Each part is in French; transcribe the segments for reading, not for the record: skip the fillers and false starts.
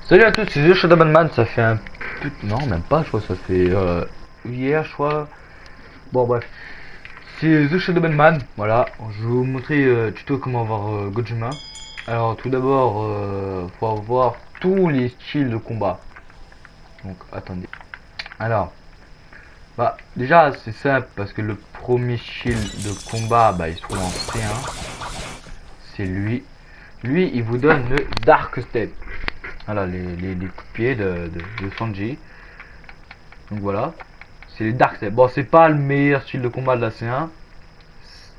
Salut à tous, c'est The Shadowman. Ça fait un peu... Non, même pas, je crois. Ça fait hier, je crois. Bon, bref. C'est The Shadowman. Voilà, je vais vous montrer tuto comment avoir Gojima. Alors, tout d'abord, faut avoir tous les styles de combat. Donc, attendez. Alors, bah, déjà, c'est simple parce que le premier style de combat, bah, il se trouve en C1. C'est lui. Lui, il vous donne le Dark Step. Voilà, les coups de pied de Sanji. Donc voilà, c'est les Dark Step. Bon, c'est pas le meilleur style de combat de la C1.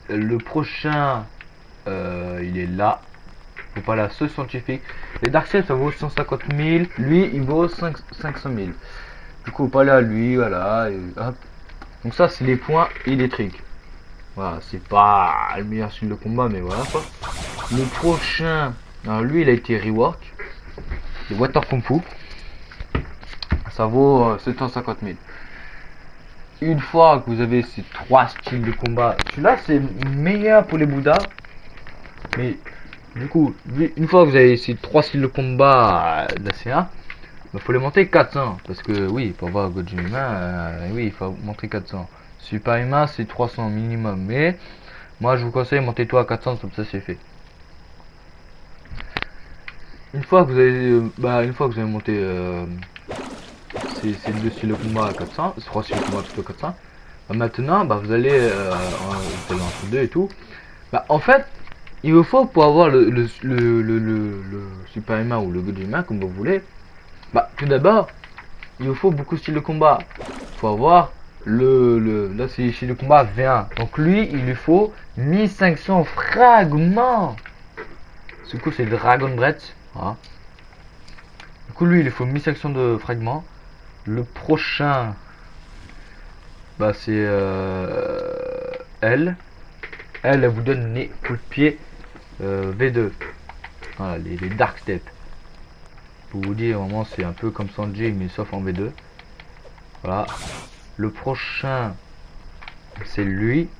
Le prochain, il est là. Faut pas la ce scientifique. Les Dark Step, ça vaut 150 000. Lui, il vaut 500 000. Du coup, pas là, lui, voilà. Et hop. Donc ça, c'est les points électriques. Voilà, c'est pas le meilleur style de combat, mais voilà quoi. Le prochain, alors lui, il a été rework. Le Water Kung Fu. Ça vaut 750 000. Une fois que vous avez ces trois styles de combat, celui-là c'est meilleur pour les Bouddhas. Mais du coup, une fois que vous avez ces trois styles de combat de la C1, il faut les monter 400. Parce que oui, pour avoir Gojima, oui, il faut monter 400. Super Humain c'est 300 minimum. Mais moi je vous conseille monter toi à 400, comme ça c'est fait. Une fois que vous avez, monté ces deux styles de combat à 400, ces trois styles de combat plutôt 400. Maintenant, vous allez entre deux et tout. En fait, il vous faut pour avoir le Super Humain ou le Gojima, comme vous voulez. Tout d'abord, il vous faut beaucoup de styles de combat. Il faut avoir là c'est le style de combat V1. Donc lui, il lui faut 1500 fragments. Du coup, c'est le Dragon Breath. Voilà. Du coup, lui, il lui faut 1500 de fragments. Le prochain, c'est elle. Elle vous donne les coups de pied V2. Voilà, les Dark Step. Pour vous dire, vraiment, c'est un peu comme Sanji, mais sauf en V2. Voilà. Le prochain, c'est lui.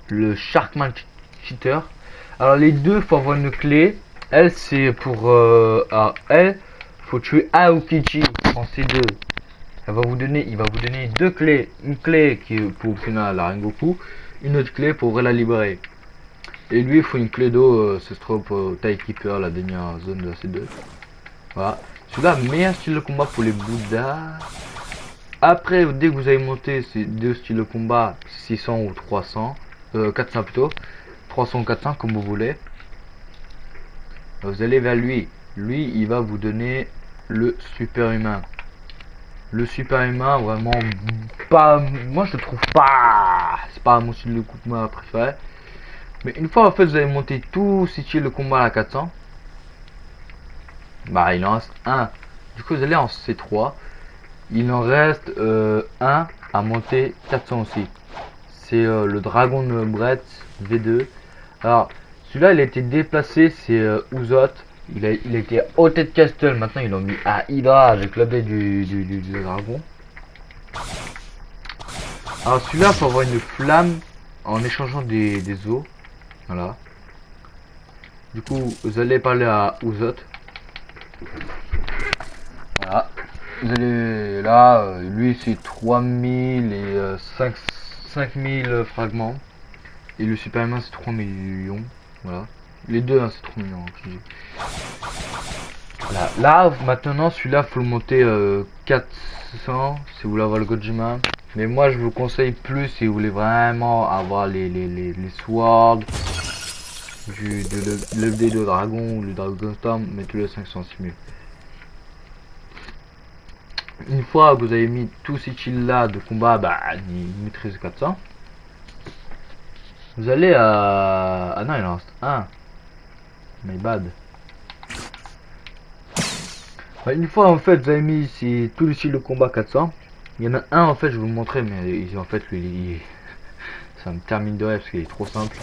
Le Sharkman Cheater. Alors, les deux, faut avoir une clé. Elle, c'est pour... elle, faut tuer Aokichi en C2. Il va vous donner deux clés. Une clé qui est pour finir la Rengoku. Une autre clé pour la libérer. Et lui, il faut une clé d'eau, ce sera pour Timekeeper, la dernière zone de la C2. Voilà. Celui-là, meilleur style de combat pour les Bouddhas. Après, dès que vous avez monté ces deux styles de combat, 600 ou 300, 400 plutôt, 300 ou 400 comme vous voulez, vous allez vers lui. Lui, il va vous donner le super humain. Le super humain, vraiment, pas, moi je le trouve pas, c'est pas mon style de combat préféré. Mais une fois en fait vous avez monté tous ces styles de combat à 400, il en reste un. Du coup vous allez en C3. Il en reste un à monter 400 aussi. C'est le Dragon Breath V2. Alors celui-là il a été déplacé, c'est Uzot. Il a été au tête castle, maintenant ils l'ont mis à Hydra avec l'objet du dragon. Alors celui-là faut avoir une flamme en échangeant des os. Voilà. Du coup, vous allez parler à Uzot. Voilà. Vous allez là, lui c'est 3000 et 5000 fragments. Et le Superman c'est 3 millions. Voilà. Les deux, c'est 3 millions. Voilà. Là, maintenant, celui-là, faut le monter 400 si vous voulez avoir le Gojima. Mais moi, je vous conseille plus si vous voulez vraiment avoir les swords. Le dé de dragon ou le dragon storm, mettez le 500 c'est mieux. Une fois que vous avez mis tous ces styles là de combat, maîtrise 400. Vous allez à... Ah non, il en reste un. My bad. Une fois en fait vous avez mis tous les styles de combat 400. Il y en a un en fait je vais vous montrer, mais en fait lui ça me termine de rêve parce qu'il est trop simple.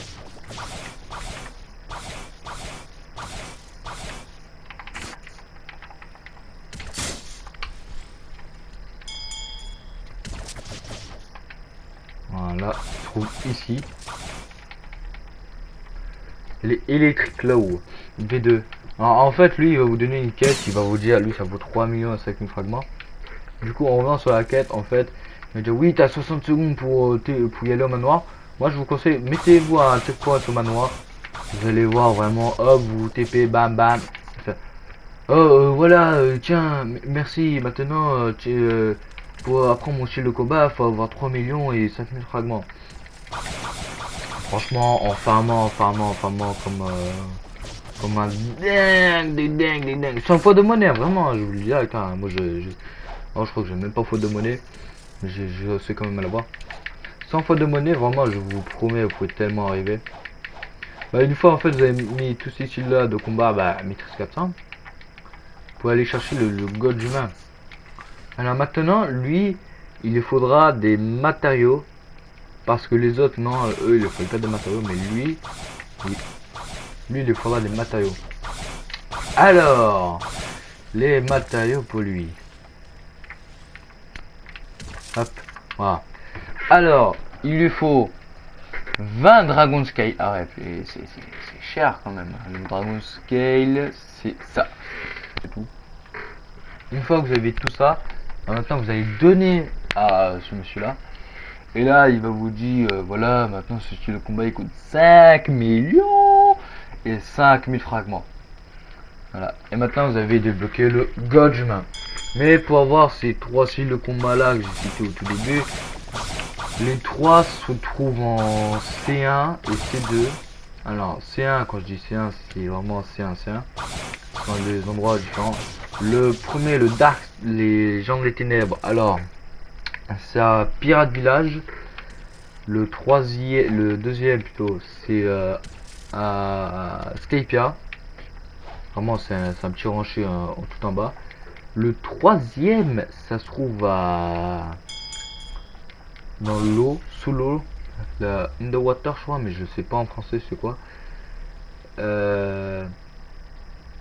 Voilà, je trouve ici. Les Electric Law V2. En fait, lui, il va vous donner une quête, il va vous dire, lui, ça vaut 3 millions et 5 000 fragments. Du coup, en revenant sur la quête, en fait, il va dire, oui, t'as 60 secondes pour y aller au manoir. Moi, je vous conseille, mettez-vous à un checkpoint au manoir. Vous allez voir vraiment, hop, vous TP, bam, bam. Oh, voilà, tiens, merci, maintenant, pour apprendre mon style de combat, faut avoir 3 millions et 5 000 fragments. Franchement, en farmant, comme un dingue. 100 fois de monnaie, vraiment, je vous le dis direct, hein. Moi, oh, je crois que j'ai même pas faute de monnaie, mais je sais quand même à l'avoir. 100 fois de monnaie, vraiment, je vous promets, vous pouvez tellement arriver. Bah, une fois, en fait, vous avez mis tous ces styles-là de combat, bah, maîtrise 400. Vous pouvez aller chercher le god humain. Alors maintenant, lui, il lui faudra des matériaux. Parce que les autres, non, eux, il ne faut pas de matériaux. Mais lui, oui, lui, il lui faudra des matériaux. Alors, les matériaux pour lui. Hop, voilà. Alors, il lui faut 20 Dragon Scale. Ah ouais, c'est cher quand même. Le Dragon Scale, c'est ça. C'est tout. Une fois que vous avez tout ça, maintenant vous allez donner à ce monsieur là. Et là il va vous dire voilà, maintenant ce style de combat il coûte 5 millions et 5000 fragments. Voilà. Et maintenant vous avez débloqué le God humain. Mais pour avoir ces trois styles de combat là que j'ai cités au tout début, les trois se trouvent en C1 et C2. Alors C1, quand je dis C1, c'est vraiment C1, C1. Dans des endroits différents. Le premier, le Dark, les gens des ténèbres. Alors, c'est à Pirate Village. Le troisième, le deuxième plutôt, c'est à Skypia. Vraiment, c'est un petit rocher tout en bas. Le troisième, ça se trouve dans l'eau, sous l'eau, la Underwater, je crois, mais je sais pas en français c'est quoi.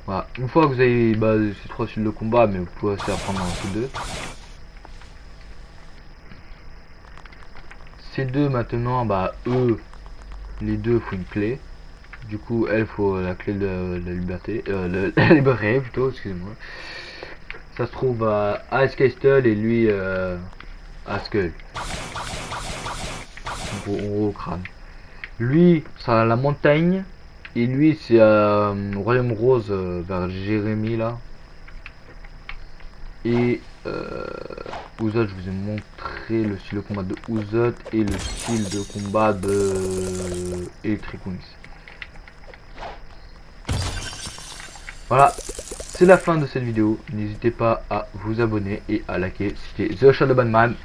Voilà. Une fois que vous avez ces trois styles de combat, mais vous pouvez aussi apprendre en C2. C2 maintenant, eux, les deux faut une clé. Du coup, elle faut la clé de la liberté, la liberté plutôt, excusez-moi. Ça se trouve à Ice Castle et lui à Skull. Au crâne. Lui, c'est à la montagne. Et lui, c'est Royaume Rose vers Jérémy là. Et Ouzot, je vous ai montré le style de combat de Ouzot et le style de combat de Electric Wings. Voilà, c'est la fin de cette vidéo. N'hésitez pas à vous abonner et à liker. C'était The Shadowban Man.